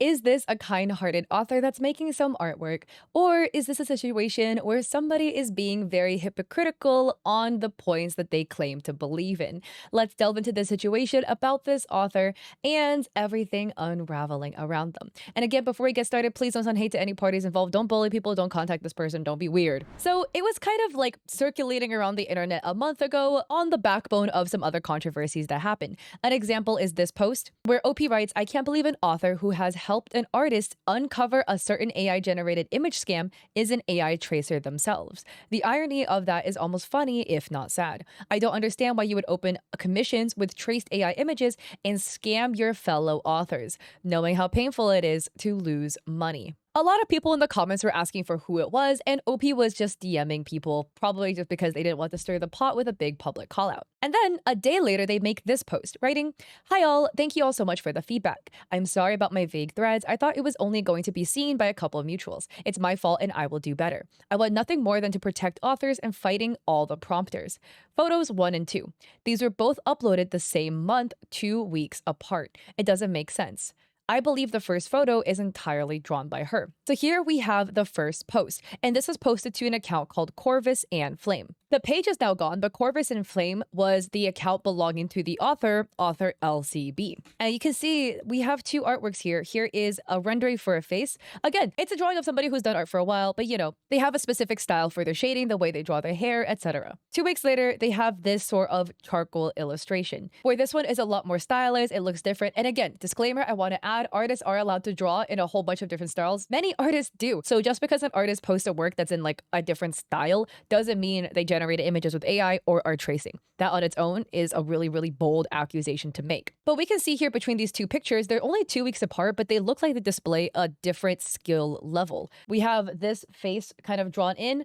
Is this a kind-hearted author that's making some artwork? Or is this a situation where somebody is being very hypocritical on the points that they claim to believe in? Let's delve into the situation about this author and everything unraveling around them. And again, before we get started, please don't send hate to any parties involved. Don't bully people. Don't contact this person. Don't be weird. So it was kind of like circulating around the internet a month ago on the backbone of some other controversies that happened. An example is this post where OP writes, "I can't believe an author who has helped an artist uncover a certain AI generated image scam is an AI tracer themselves. The irony of that is almost funny, if not sad. I don't understand why you would open commissions with traced AI images and scam your fellow authors, knowing how painful it is to lose money." A lot of people in the comments were asking for who it was, and OP was just DMing people, probably just because they didn't want to stir the pot with a big public call out. And then a day later, they make this post, writing, "Hi all, thank you all so much for the feedback. I'm sorry about my vague threads. I thought it was only going to be seen by a couple of mutuals. It's my fault and I will do better. I want nothing more than to protect authors and fighting all the prompters. Photos 1 and 2. These were both uploaded the same month, 2 weeks apart. It doesn't make sense. I believe the first photo is entirely drawn by her." So here we have the first post, and this was posted to an account called Corvus and Flame. The page is now gone, but Corvus and Flame was the account belonging to the author LCB. And you can see we have two artworks here. Here is a rendering for a face. Again, it's a drawing of somebody who's done art for a while, but they have a specific style for their shading, the way they draw their hair, etc. 2 weeks later, they have this sort of charcoal illustration, where this one is a lot more stylized, it looks different. And again, disclaimer, I want to add, artists are allowed to draw in a whole bunch of different styles. Many artists do. So just because an artist posts a work that's in like a different style doesn't mean they generated images with AI or are tracing. That on its own is a really, really bold accusation to make. But we can see here between these two pictures, they're only 2 weeks apart, but they look like they display a different skill level. We have this face kind of drawn in.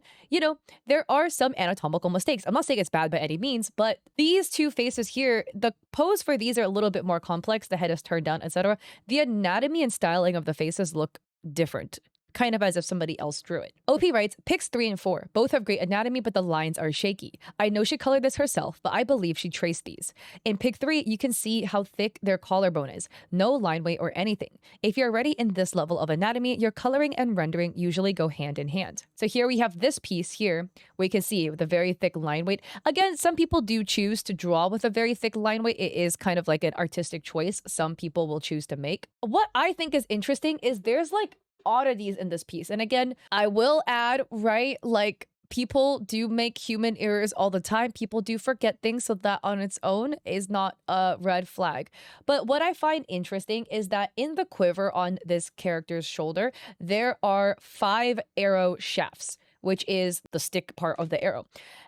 There are some anatomical mistakes. I'm not saying it's bad by any means, but these two faces here, the pose for these are a little bit more complex. The head is turned down, etc. The anatomy and styling of the faces look different, kind of as if somebody else drew it. OP writes, "Pics 3 and 4. Both have great anatomy, but the lines are shaky. I know she colored this herself, but I believe she traced these. In pic 3, you can see how thick their collarbone is. No line weight or anything. If you're already in this level of anatomy, your coloring and rendering usually go hand in hand." So here we have this piece here, where you can see with a very thick line weight. Again, some people do choose to draw with a very thick line weight. It is kind of like an artistic choice some people will choose to make. What I think is interesting is there's like oddities in this piece. And again, I will add, right, like people do make human errors all the time. People do forget things, so that on its own is not a red flag. But what I find interesting is that in the quiver on this character's shoulder, there are 5 arrow shafts, which is the stick part of the arrow.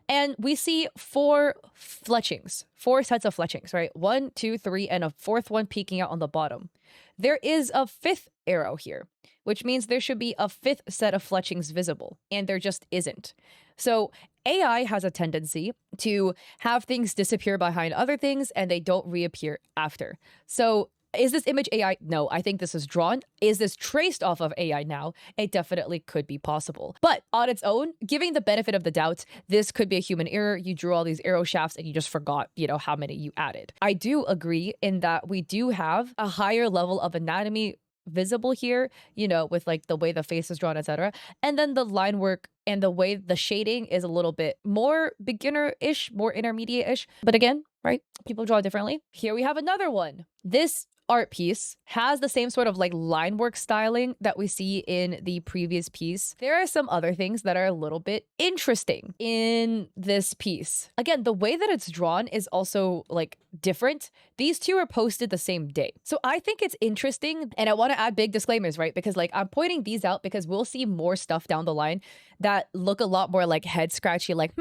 And we see 4 fletchings, 4 sets of fletchings, right? 1, 2, 3, and a 4th one peeking out on the bottom. There is a 5th arrow here, which means there should be a 5th set of fletchings visible, and there just isn't. So AI has a tendency to have things disappear behind other things, and they don't reappear after. So is this image AI? No, I think this is drawn. Is this traced off of AI now? It definitely could be possible. But on its own, giving the benefit of the doubt, this could be a human error. You drew all these arrow shafts and you just forgot, how many you added. I do agree in that we do have a higher level of anatomy visible here, with like the way the face is drawn, etc. And then the line work and the way the shading is a little bit more beginner-ish, more intermediate-ish. But again, right, people draw differently. Here we have another one. This art piece has the same sort of like line work styling that we see in the previous piece. There are some other things that are a little bit interesting in this piece. Again, the way that it's drawn is also like different. These two are posted the same day. So I think it's interesting, and I want to add big disclaimers, right? Because like I'm pointing these out because we'll see more stuff down the line that look a lot more like head scratchy, like,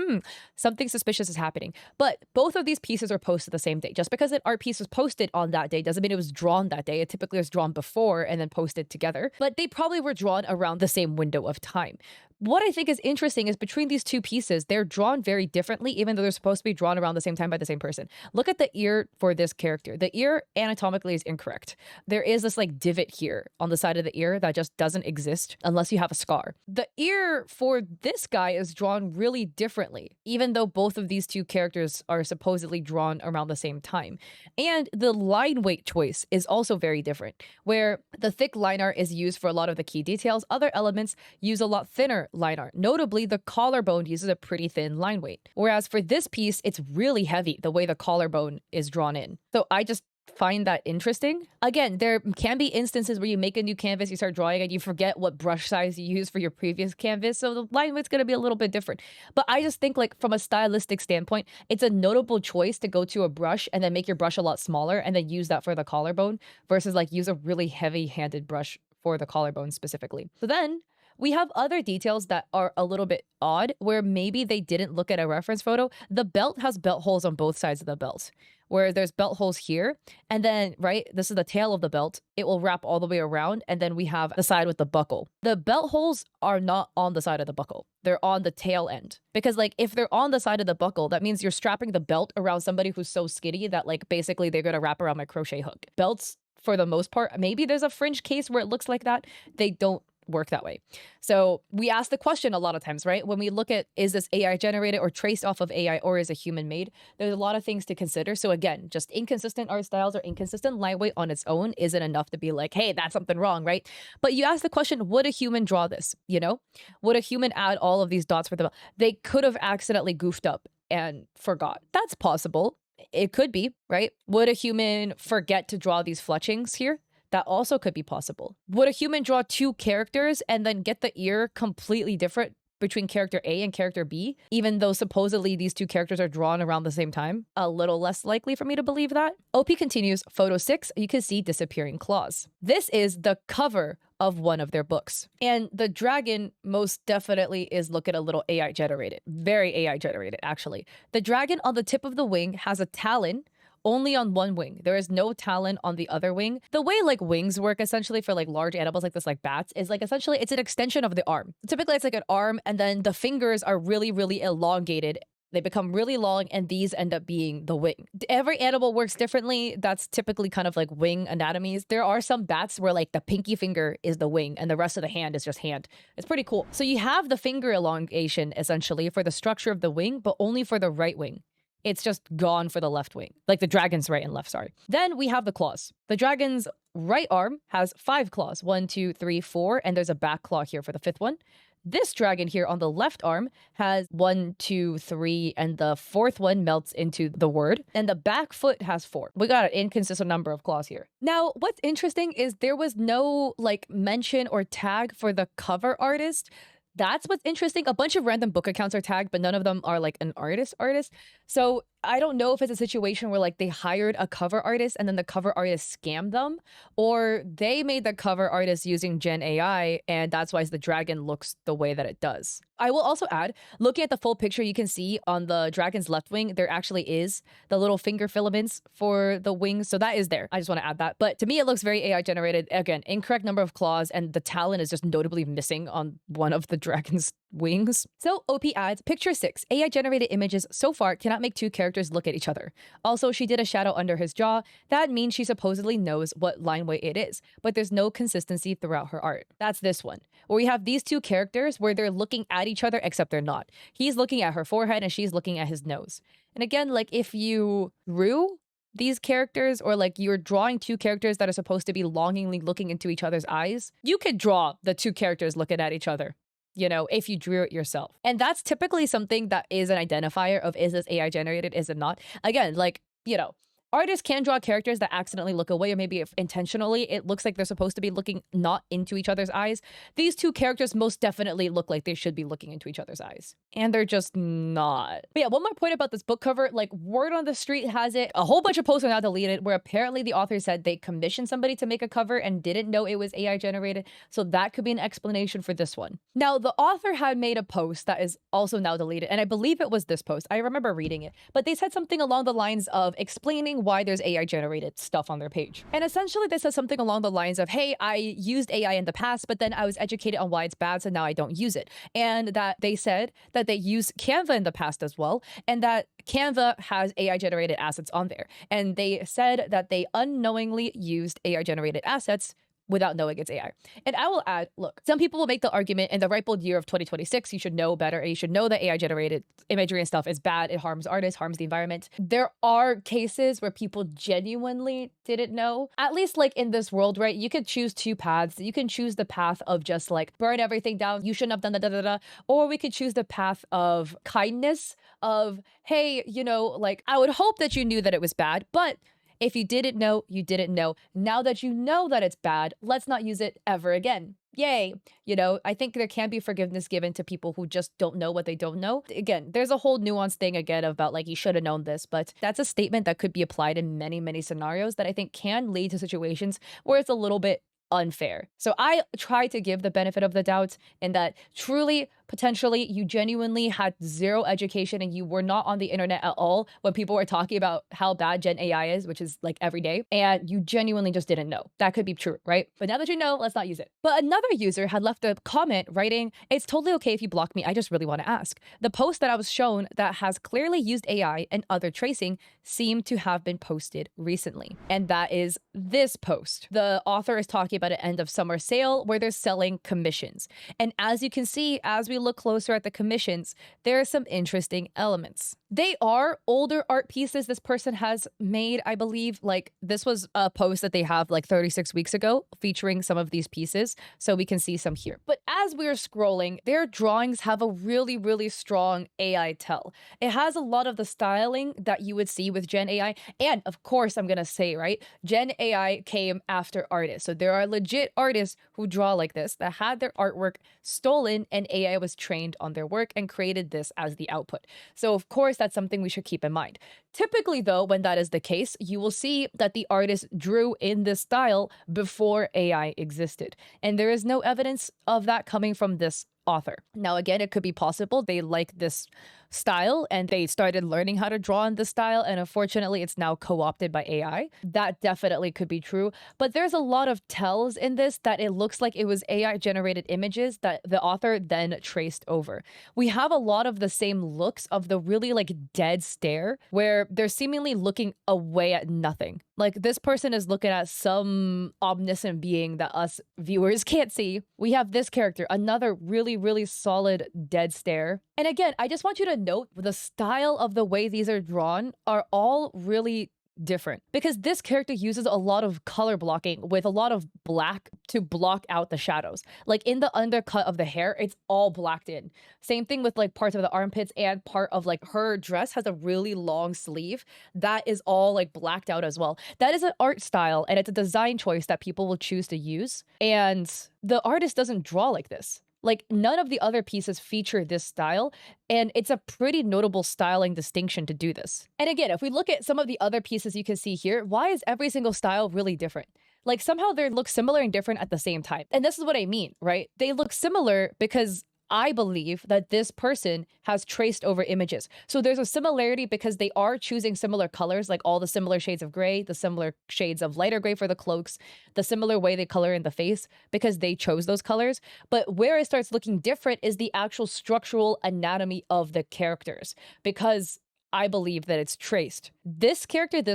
something suspicious is happening. But both of these pieces are posted the same day. Just because an art piece was posted on that day doesn't mean it was drawn that day. It typically was drawn before and then posted together. But they probably were drawn around the same window of time. What I think is interesting is between these two pieces, they're drawn very differently, even though they're supposed to be drawn around the same time by the same person. Look at the ear for this character. The ear anatomically is incorrect. There is this like divot here on the side of the ear that just doesn't exist unless you have a scar. The ear for this guy is drawn really differently, even though both of these two characters are supposedly drawn around the same time. And the line weight choice is also very different, where the thick line art is used for a lot of the key details. Other elements use a lot thinner line art. Notably, the collarbone uses a pretty thin line weight. Whereas for this piece, it's really heavy the way the collarbone is drawn in. So I just find that interesting. Again, there can be instances where you make a new canvas, you start drawing, and you forget what brush size you used for your previous canvas. So the line weight's going to be a little bit different. But I just think like from a stylistic standpoint, it's a notable choice to go to a brush and then make your brush a lot smaller and then use that for the collarbone versus like use a really heavy handed brush for the collarbone specifically. So then we have other details that are a little bit odd where maybe they didn't look at a reference photo. The belt has belt holes on both sides of the belt, where there's belt holes here. And then, right, this is the tail of the belt. It will wrap all the way around. And then we have the side with the buckle. The belt holes are not on the side of the buckle. They're on the tail end. Because like if they're on the side of the buckle, that means you're strapping the belt around somebody who's so skinny that like basically they're going to wrap around my crochet hook. Belts, for the most part, maybe there's a fringe case where it looks like that. They don't work that way. So we ask the question a lot of times, right? When we look at, is this AI generated or traced off of AI or is it human made? There's a lot of things to consider. So again, just inconsistent art styles or inconsistent lightweight on its own isn't enough to be like, hey, that's something wrong, right? But you ask the question, would a human draw this? You know, would a human add all of these dots for the, they could have accidentally goofed up and forgot. That's possible. It could be, right? Would a human forget to draw these fletchings here? That also could be possible. Would a human draw two characters and then get the ear completely different between character A and character B, even though supposedly these two characters are drawn around the same time? A little less likely for me to believe that. OP continues, photo 6, you can see disappearing claws. This is the cover of one of their books. And the dragon most definitely is looking a little AI generated. Very AI generated, actually. The dragon on the tip of the wing has a talon only on one wing. There is no talon on the other wing. The way like wings work essentially for like large animals like this, like bats, is like essentially it's an extension of the arm. Typically it's like an arm and then the fingers are really, really elongated. They become really long and these end up being the wing. Every animal works differently. That's typically kind of like wing anatomies. There are some bats where like the pinky finger is the wing and the rest of the hand is just hand. It's pretty cool. So you have the finger elongation essentially for the structure of the wing, but only for the right wing. It's just gone for the left wing, like the dragon's right and left, sorry. Then we have the claws. The dragon's right arm has 5 claws, 1, 2, 3, 4, and there's a back claw here for the 5th one. This dragon here on the left arm has 1, 2, 3, and the 4th one melts into the word. And the back foot has 4. We got an inconsistent number of claws here. Now, what's interesting is there was no like mention or tag for the cover artist. That's what's interesting. A bunch of random book accounts are tagged, but none of them are like an artist. So I don't know if it's a situation where like they hired a cover artist and then the cover artist scammed them, or they made the cover artist using Gen AI and that's why the dragon looks the way that it does. I will also add, looking at the full picture, you can see on the dragon's left wing, there actually is the little finger filaments for the wings. So that is there. I just want to add that. But to me, it looks very AI generated. Again, incorrect number of claws and the talon is just notably missing on one of the dragon's wings. So OP adds, picture 6, AI generated images so far cannot make two characters look at each other. Also, she did a shadow under his jaw. That means she supposedly knows what line weight it is, but there's no consistency throughout her art. That's this one, where we have these two characters where they're looking at each other, except they're not. He's looking at her forehead and she's looking at his nose. And again, like if you drew these characters or like you're drawing two characters that are supposed to be longingly looking into each other's eyes, you could draw the two characters looking at each other, you know, if you drew it yourself. And that's typically something that is an identifier of, is this AI generated, is it not? Again, like, you know, artists can draw characters that accidentally look away, or maybe if intentionally it looks like they're supposed to be looking not into each other's eyes. These two characters most definitely look like they should be looking into each other's eyes, and they're just not. But yeah, one more point about this book cover, like word on the street has it, a whole bunch of posts are now deleted where apparently the author said they commissioned somebody to make a cover and didn't know it was AI generated. So that could be an explanation for this one. Now, the author had made a post that is also now deleted, and I believe it was this post. I remember reading it, but they said something along the lines of explaining why there's AI generated stuff on their page. And essentially this says something along the lines of, hey, I used AI in the past, but then I was educated on why it's bad, so now I don't use it. And that they said that they used Canva in the past as well, and that Canva has AI generated assets on there. And they said that they unknowingly used AI generated assets without knowing it's AI. And I will add, look, some people will make the argument in the ripe old year of 2026, you should know better. You should know that AI generated imagery and stuff is bad. It harms artists, harms the environment. There are cases where people genuinely didn't know. At least like in this world, right? You could choose two paths. You can choose the path of just like burn everything down. You shouldn't have done da da da da. Or we could choose the path of kindness of, hey, you know, like I would hope that you knew that it was bad, but if you didn't know, you didn't know. Now that you know that it's bad, let's not use it ever again. Yay. You know, I think there can be forgiveness given to people who just don't know what they don't know. Again, there's a whole nuanced thing again about like, you should have known this, but that's a statement that could be applied in many, many scenarios that I think can lead to situations where it's a little bit unfair. So I try to give the benefit of the doubt in that truly, potentially, you genuinely had zero education and you were not on the internet at all when people were talking about how bad Gen AI is, which is like every day, and you genuinely just didn't know. That could be true, right? But now that you know, let's not use it. But another user had left a comment writing, it's totally okay if you block me, I just really want to ask. The post that I was shown that has clearly used AI and other tracing seemed to have been posted recently. And that is this post. The author is talking about an end of summer sale where they're selling commissions. And as you can see, as we look closer at the commissions, there are some interesting elements. They are older art pieces this person has made, I believe. Like this was a post that they have like 36 weeks ago featuring some of these pieces. So we can see some here. But as we're scrolling, their drawings have a really, really strong AI tell. It has a lot of the styling that you would see with Gen AI. And of course, I'm going to say, right, Gen AI came after artists. So there are legit artists who draw like this that had their artwork stolen and AI was trained on their work and created this as the output. So of course, that's something we should keep in mind. Typically, though, when that is the case, you will see that the artist drew in this style before AI existed. And there is no evidence of that coming from this author. Now, again, it could be possible they like this style and they started learning how to draw in this style, and unfortunately it's now co-opted by AI. That definitely could be true, but there's a lot of tells in this that it looks like it was AI generated images that the author then traced over. We have a lot of the same looks of the really like dead stare where they're seemingly looking away at nothing. Like this person is looking at some omniscient being that us viewers can't see. We have this character, another really, really solid dead stare. And again, I just want you to note the style of the way these are drawn are all really different because this character uses a lot of color blocking with a lot of black to block out the shadows. Like in the undercut of the hair, it's all blacked in. Same thing with like parts of the armpits, and part of like her dress has a really long sleeve that is all like blacked out as well. That is an art style and it's a design choice that people will choose to use. And the artist doesn't draw like this. Like none of the other pieces feature this style, and it's a pretty notable styling distinction to do this. And again, if we look at some of the other pieces you can see here, why is every single style really different? Like somehow they look similar and different at the same time. And this is what I mean, right? They look similar because I believe that this person has traced over images. So there's a similarity because they are choosing similar colors, like all the similar shades of gray, the similar shades of lighter gray for the cloaks, the similar way they color in the face because they chose those colors. But where it starts looking different is the actual structural anatomy of the characters, because I believe that it's traced. This character, and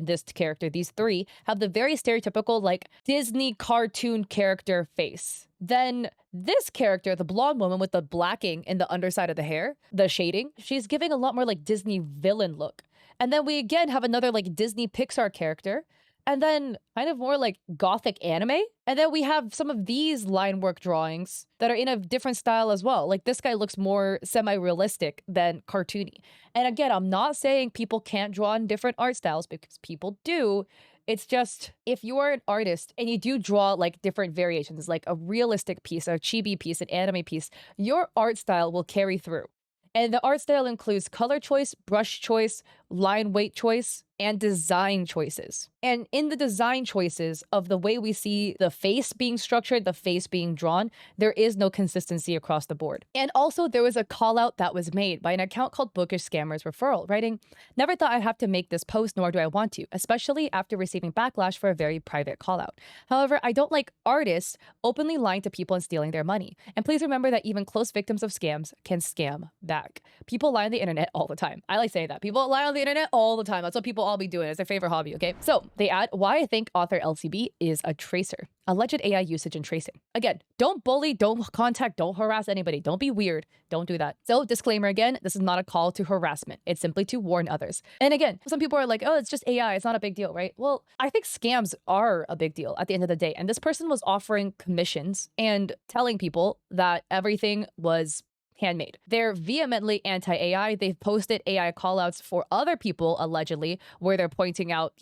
this character, these three have the very stereotypical like Disney cartoon character face. Then this character, the blonde woman with the blacking in the underside of the hair, the shading, she's giving a lot more like Disney villain look. And then we again have another like Disney Pixar character, and then kind of more like gothic anime. And then we have some of these line work drawings that are in a different style as well. Like this guy looks more semi-realistic than cartoony. And again, I'm not saying people can't draw in different art styles because people do. It's just, if you are an artist and you do draw like different variations, like a realistic piece, a chibi piece, an anime piece, your art style will carry through. And the art style includes color choice, brush choice, line weight choice, and design choices. And in the design choices of the way we see the face being structured, the face being drawn, there is no consistency across the board. And also, there was a call out that was made by an account called Bookish Scammers Referral, writing, "Never thought I'd have to make this post, nor do I want to, especially after receiving backlash for a very private call out. However, I don't like artists openly lying to people and stealing their money. And please remember that even close victims of scams can scam back." People lie on the internet all the time. I like saying that. People lie on the internet all the time. That's what people all be doing. It's their favorite hobby, okay? So they add, "Why I think author LCB is a tracer. Alleged AI usage and tracing." Again, don't bully, don't contact, don't harass anybody. Don't be weird. Don't do that. So disclaimer again, this is not a call to harassment. It's simply to warn others. And again, some people are like, oh, it's just AI. It's not a big deal, right? Well, I think scams are a big deal at the end of the day. And this person was offering commissions and telling people that everything was handmade. They're vehemently anti-AI. They've posted AI callouts for other people, allegedly, where they're pointing out,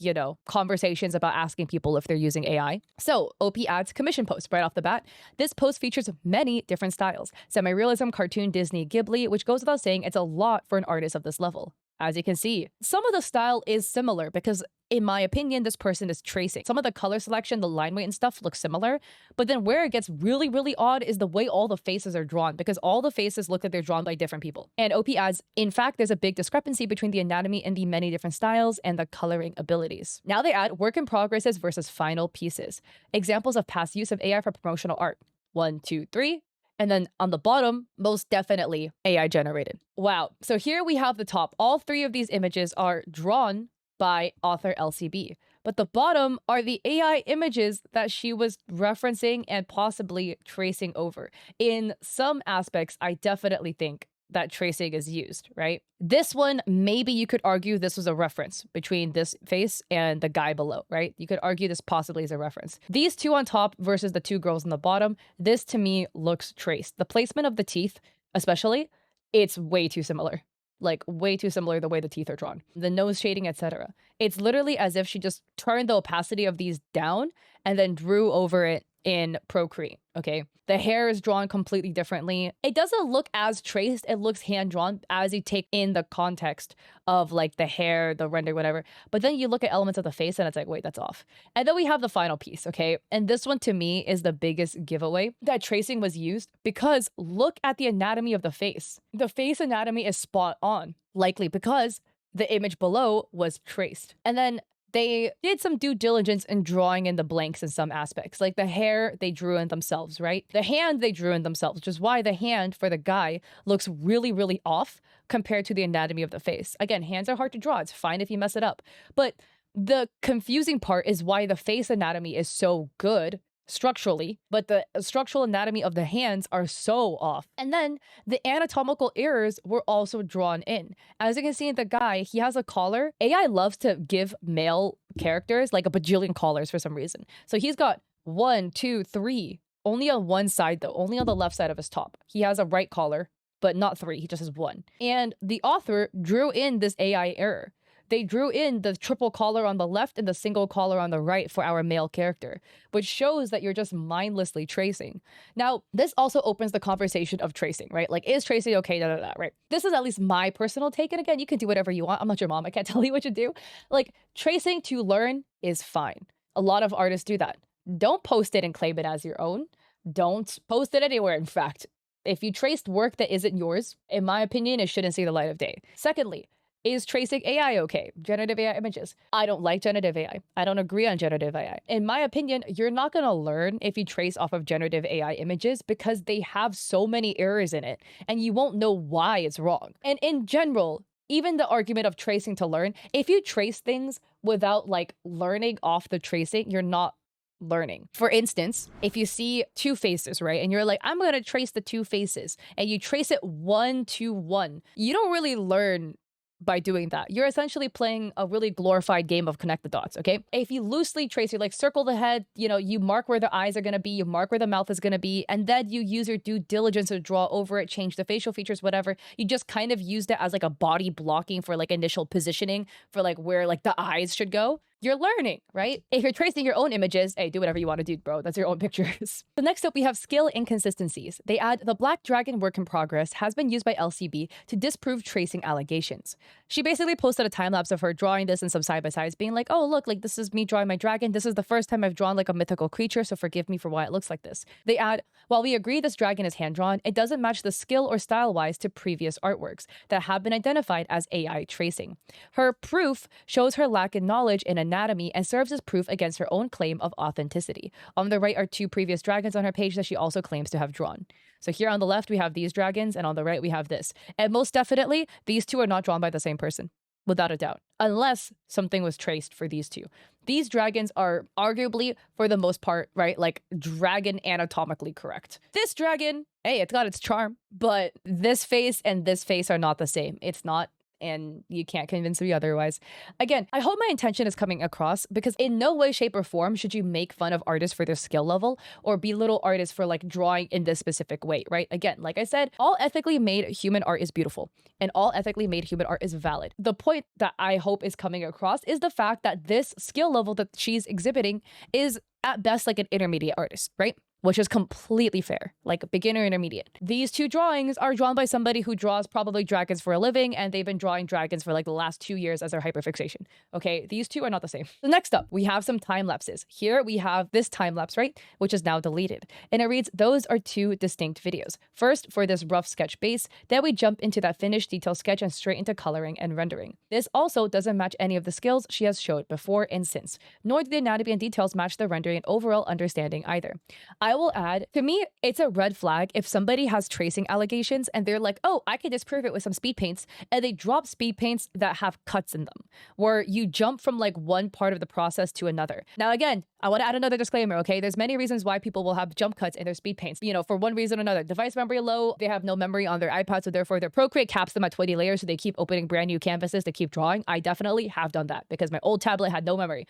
conversations about asking people if they're using AI. So OP adds commission post right off the bat. This post features many different styles. Semi-realism, cartoon, Disney, Ghibli, which goes without saying it's a lot for an artist of this level. As you can see, some of the style is similar because, in my opinion, this person is tracing. Some of the color selection, the line weight and stuff looks similar, but then where it gets really, really odd is the way all the faces are drawn, because all the faces look like they're drawn by different people. And OP adds, in fact, there's a big discrepancy between the anatomy and the many different styles and the coloring abilities. Now they add work in progresses versus final pieces. Examples of past use of AI for promotional art. 1, 2, 3. And then on the bottom, most definitely AI generated. Wow. So here we have the top. All three of these images are drawn by author LCB. But the bottom are the AI images that she was referencing and possibly tracing over. In some aspects, I definitely think that tracing is used, right? This one, maybe you could argue this was a reference between this face and the guy below, right? You could argue this possibly is a reference. These two on top versus the two girls on the bottom, this to me looks traced. The placement of the teeth, especially, it's way too similar. Like way too similar the way the teeth are drawn. The nose shading, etc. It's literally as if she just turned the opacity of these down and then drew over it in Procreate, okay? The hair is drawn completely differently. It doesn't look as traced, it looks hand-drawn as you take in the context of like the hair, the render, whatever. But then you look at elements of the face and it's like, wait, that's off. And then we have the final piece, okay? And this one to me is the biggest giveaway that tracing was used, because look at the anatomy of the face. The face anatomy is spot on, likely because the image below was traced. And then they did some due diligence in drawing in the blanks in some aspects. Like the hair, they drew in themselves, right? The hand, they drew in themselves, which is why the hand for the guy looks really, really off compared to the anatomy of the face. Again, hands are hard to draw. It's fine if you mess it up. But the confusing part is why the face anatomy is so good structurally, but the structural anatomy of the hands are so off. And then the anatomical errors were also drawn in. As you can see in the guy, he has a collar. AI loves to give male characters like a bajillion collars for some reason. So he's got 1, 2, 3, only on one side though, only on the left side of his top. He has a right collar, but not 3, he just has 1. And the author drew in this AI error. They drew in the triple collar on the left and the single collar on the right for our male character, which shows that you're just mindlessly tracing. Now, this also opens the conversation of tracing, right? Like, is tracing okay, right? This is at least my personal take. And again, you can do whatever you want. I'm not your mom. I can't tell you what to do. Like, tracing to learn is fine. A lot of artists do that. Don't post it and claim it as your own. Don't post it anywhere, in fact. If you traced work that isn't yours, in my opinion, it shouldn't see the light of day. Secondly, is tracing AI okay? Generative AI images. I don't like generative AI. I don't agree on generative AI. In my opinion, you're not going to learn if you trace off of generative AI images because they have so many errors in it and you won't know why it's wrong. And in general, even the argument of tracing to learn, if you trace things without like learning off the tracing, you're not learning. For instance, if you see two faces, right? And you're like, I'm going to trace the two faces and you trace it 1 to 1. You don't really learn by doing that. You're essentially playing a really glorified game of connect the dots, okay? If you loosely trace, you like circle the head, you mark where the eyes are going to be, you mark where the mouth is going to be, and then you use your due diligence to draw over it, change the facial features, whatever. You just kind of used it as like a body blocking for like initial positioning for like where like the eyes should go. You're learning, right? If you're tracing your own images, hey, do whatever you want to do, bro. That's your own pictures. So next up, we have skill inconsistencies. They add the black dragon work in progress has been used by LCB to disprove tracing allegations. She basically posted a time lapse of her drawing this and some side by sides, being like, "Oh, look, like this is me drawing my dragon. This is the first time I've drawn like a mythical creature, so forgive me for why it looks like this." They add, "While we agree this dragon is hand drawn, it doesn't match the skill or style wise to previous artworks that have been identified as AI tracing. Her proof shows her lack in knowledge in anatomy and serves as proof against her own claim of authenticity." On the right are two previous dragons on her page that she also claims to have drawn. So here on the left, we have these dragons, and on the right, we have this. And most definitely, these two are not drawn by the same person, without a doubt, unless something was traced for these two. These dragons are arguably, for the most part, right, like dragon anatomically correct. This dragon, hey, it's got its charm, but this face and this face are not the same. It's not. And you can't convince me otherwise. Again, I hope my intention is coming across because in no way, shape, or form should you make fun of artists for their skill level or belittle artists for like drawing in this specific way, right? Again, like I said, all ethically made human art is beautiful and all ethically made human art is valid. The point that I hope is coming across is the fact that this skill level that she's exhibiting is at best like an intermediate artist, right? Which is completely fair, like beginner intermediate. These two drawings are drawn by somebody who draws probably dragons for a living, and they've been drawing dragons for like the last 2 years as their hyperfixation. Okay, these two are not the same. So next up, we have some time lapses. Here we have this time lapse, right, which is now deleted. And it reads, "Those are two distinct videos. First, for this rough sketch base, then we jump into that finished detail sketch and straight into coloring and rendering. This also doesn't match any of the skills she has showed before and since, nor do the anatomy and details match the rendering and overall understanding either. I will add, to me, it's a red flag if somebody has tracing allegations and they're like, oh, I can disprove it with some speed paints, and they drop speed paints that have cuts in them, where you jump from like one part of the process to another. Now, again, I want to add another disclaimer, okay? There's many reasons why people will have jump cuts in their speed paints, you know, for one reason or another. Device memory low, they have no memory on their iPad, so therefore their Procreate caps them at 20 layers, so they keep opening brand new canvases to keep drawing. I definitely have done that because my old tablet had no memory.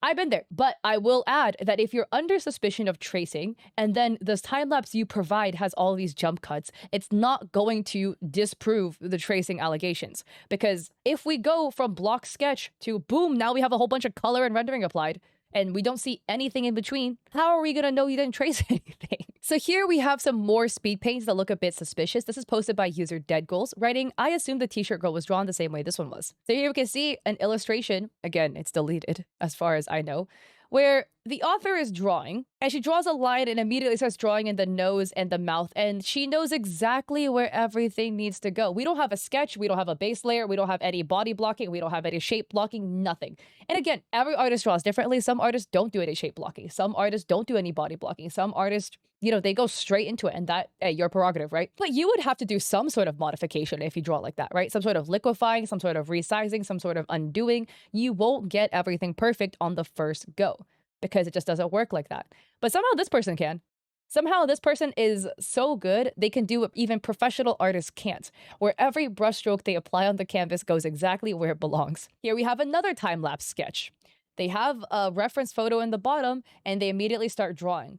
I've been there, but I will add that if you're under suspicion of tracing and then this time lapse you provide has all these jump cuts, it's not going to disprove the tracing allegations. Because if we go from block sketch to boom, now we have a whole bunch of color and rendering applied, and we don't see anything in between, how are we gonna know you didn't trace anything? So here we have some more speed paints that look a bit suspicious. This is posted by user Dead Goals, writing, "I assume the t-shirt girl was drawn the same way this one was." So here we can see an illustration, again, it's deleted as far as I know, where the author is drawing, and she draws a line and immediately starts drawing in the nose and the mouth, and she knows exactly where everything needs to go. We don't have a sketch, we don't have a base layer, we don't have any body blocking, we don't have any shape blocking, nothing. And again, every artist draws differently. Some artists don't do any shape blocking. Some artists don't do any body blocking. Some artists, you know, they go straight into it, and that, hey, your prerogative, right? But you would have to do some sort of modification if you draw like that, right? Some sort of liquefying, some sort of resizing, some sort of undoing. You won't get everything perfect on the first go, because it just doesn't work like that. But somehow this person can. Somehow this person is so good, they can do what even professional artists can't, where every brushstroke they apply on the canvas goes exactly where it belongs. Here we have another time-lapse sketch. They have a reference photo in the bottom, and they immediately start drawing.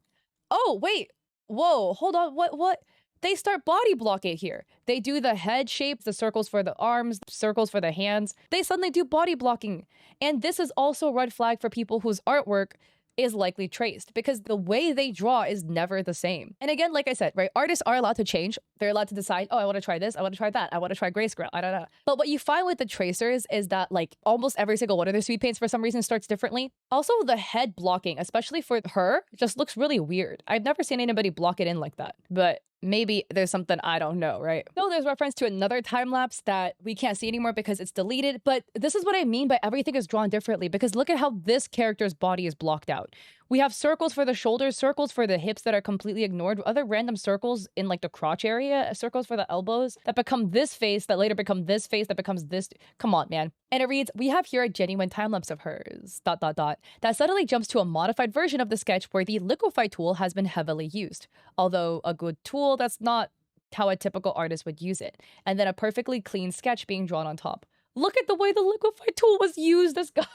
Oh, wait, whoa, hold on, what? They start body blocking here. They do the head shapes, the circles for the arms, circles for the hands. They suddenly do body blocking. And this is also a red flag for people whose artwork is likely traced, because the way they draw is never the same. And again, like I said, right, artists are allowed to change. They're allowed to decide, oh, I want to try this, I want to try that, I want to try grayscale, I don't know. But what you find with the tracers is that like almost every single one of their speed paints for some reason starts differently. Also, the head blocking, especially for her, just looks really weird. I've never seen anybody block it in like that, but maybe there's something I don't know, right? No, there's reference to another time lapse that we can't see anymore because it's deleted, but this is what I mean by everything is drawn differently, because look at how this character's body is blocked out. We have circles for the shoulders, circles for the hips that are completely ignored, other random circles in like the crotch area, circles for the elbows that become this face, that later become this face, that becomes this. Come on, man. And it reads, "We have here a genuine time lapse of hers, ... that suddenly jumps to a modified version of the sketch where the liquefy tool has been heavily used. Although a good tool, that's not how a typical artist would use it. And then a perfectly clean sketch being drawn on top." Look at the way the liquefy tool was used, this guy.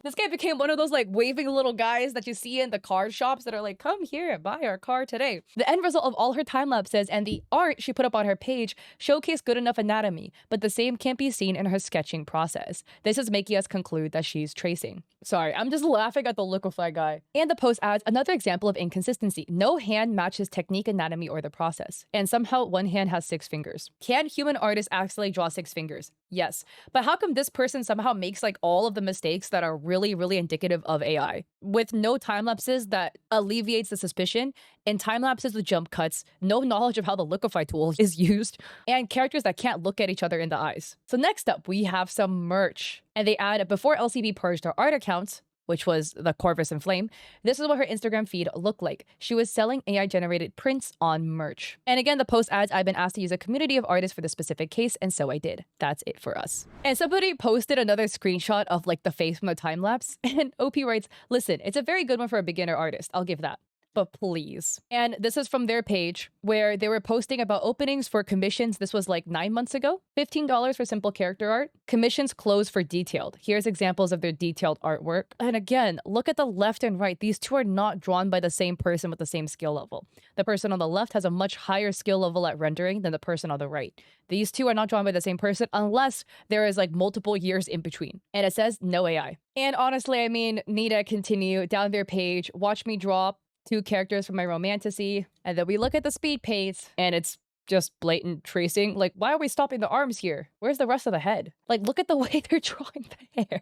This guy became one of those like waving little guys that you see in the car shops that are like, come here, buy our car today. The end result of all her time lapses and the art she put up on her page showcase good enough anatomy, but the same can't be seen in her sketching process. This is making us conclude that she's tracing. Sorry, I'm just laughing at the liquefy guy. And the post adds another example of inconsistency. No hand matches technique, anatomy, or the process. And somehow one hand has 6 fingers. Can human artists actually draw 6 fingers? Yes. But how come this person somehow makes like all of the mistakes that are really, really indicative of AI? With no time lapses that alleviates the suspicion, and time lapses with jump cuts, no knowledge of how the liquefy tool is used, and characters that can't look at each other in the eyes. So next up, we have some merch. And they add, before LCB purged her art accounts, which was the Corvus and Flame, this is what her Instagram feed looked like. She was selling AI-generated prints on merch. And again, the post adds, I've been asked to use a community of artists for this specific case, and so I did. That's it for us. And somebody posted another screenshot of like the face from the time lapse, and OP writes, listen, it's a very good one for a beginner artist. I'll give that. But please. And this is from their page where they were posting about openings for commissions. This was like 9 months ago. $15 for simple character art. Commissions closed for detailed. Here's examples of their detailed artwork. And again, look at the left and right. These two are not drawn by the same person with the same skill level. The person on the left has a much higher skill level at rendering than the person on the right. These two are not drawn by the same person unless there is like multiple years in between. And it says no AI. And honestly, I mean, need to continue down their page. Watch me draw 2 characters from my romantasy, and then we look at the speed paints, and it's just blatant tracing. Like, why are we stopping the arms here? Where's the rest of the head? Like, look at the way they're drawing the hair.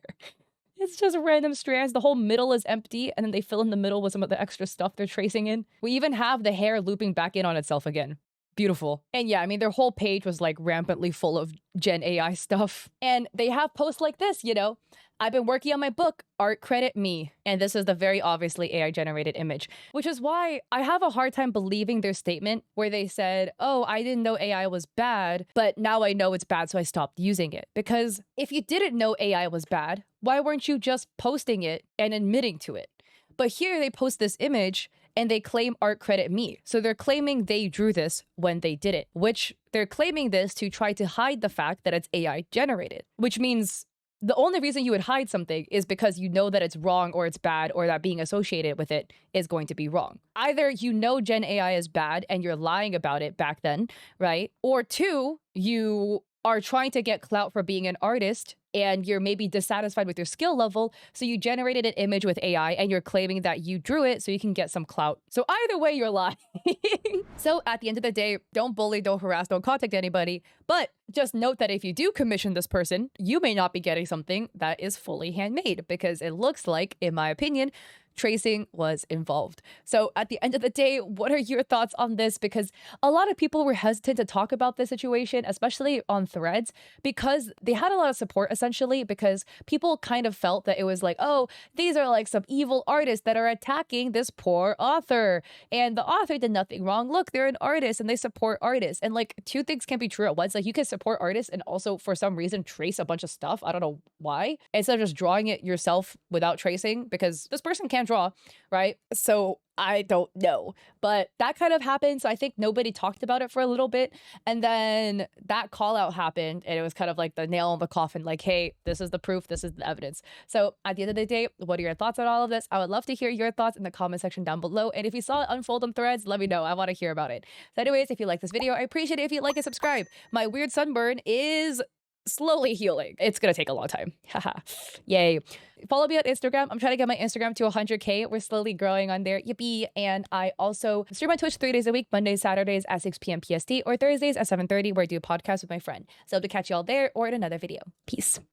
It's just random strands. The whole middle is empty, and then they fill in the middle with some of the extra stuff they're tracing in. We even have the hair looping back in on itself again. Beautiful. And yeah, I mean, their whole page was like rampantly full of Gen AI stuff. And they have posts like this, you know, I've been working on my book, art credit me. And this is the very obviously AI generated image, which is why I have a hard time believing their statement where they said, oh, I didn't know AI was bad, but now I know it's bad, so I stopped using it. Because if you didn't know AI was bad, why weren't you just posting it and admitting to it? But here they post this image and they claim art credit me. So they're claiming they drew this when they did it, which they're claiming this to try to hide the fact that it's AI generated, which means the only reason you would hide something is because you know that it's wrong or it's bad or that being associated with it is going to be wrong. Either you know Gen AI is bad and you're lying about it back then, right? Or 2, you are trying to get clout for being an artist and you're maybe dissatisfied with your skill level, so you generated an image with AI and you're claiming that you drew it so you can get some clout. So either way, you're lying. So at the end of the day, don't bully, don't harass, don't contact anybody, but just note that if you do commission this person, you may not be getting something that is fully handmade, because it looks like, in my opinion, tracing was involved. So at the end of the day, what are your thoughts on this? Because a lot of people were hesitant to talk about this situation, especially on Threads, because they had a lot of support, essentially, because people kind of felt that it was like, oh, these are like some evil artists that are attacking this poor author. And the author did nothing wrong. Look, they're an artist and they support artists. And like, 2 things can be true at once. Like, you can support artists and also for some reason trace a bunch of stuff. I don't know why. Instead of just drawing it yourself without tracing, because this person can't draw, right? So I don't know, but that kind of happened. So I think nobody talked about it for a little bit. And then that call out happened and it was kind of like the nail in the coffin, like, hey, this is the proof, this is the evidence. So at the end of the day, what are your thoughts on all of this? I would love to hear your thoughts in the comment section down below. And if you saw it unfold on Threads, let me know. I want to hear about it. So anyways, if you like this video, I appreciate it if you like and subscribe. My weird sunburn is slowly healing. It's gonna take a long time. Haha. Yay. Follow me on Instagram. I'm trying to get my Instagram to 100K. We're slowly growing on there. Yippee. And I also stream on Twitch 3 days a week, Mondays, Saturdays at 6 p.m. PST, or Thursdays at 7:30, where I do a podcast with my friend. So I hope to catch you all there or in another video. Peace.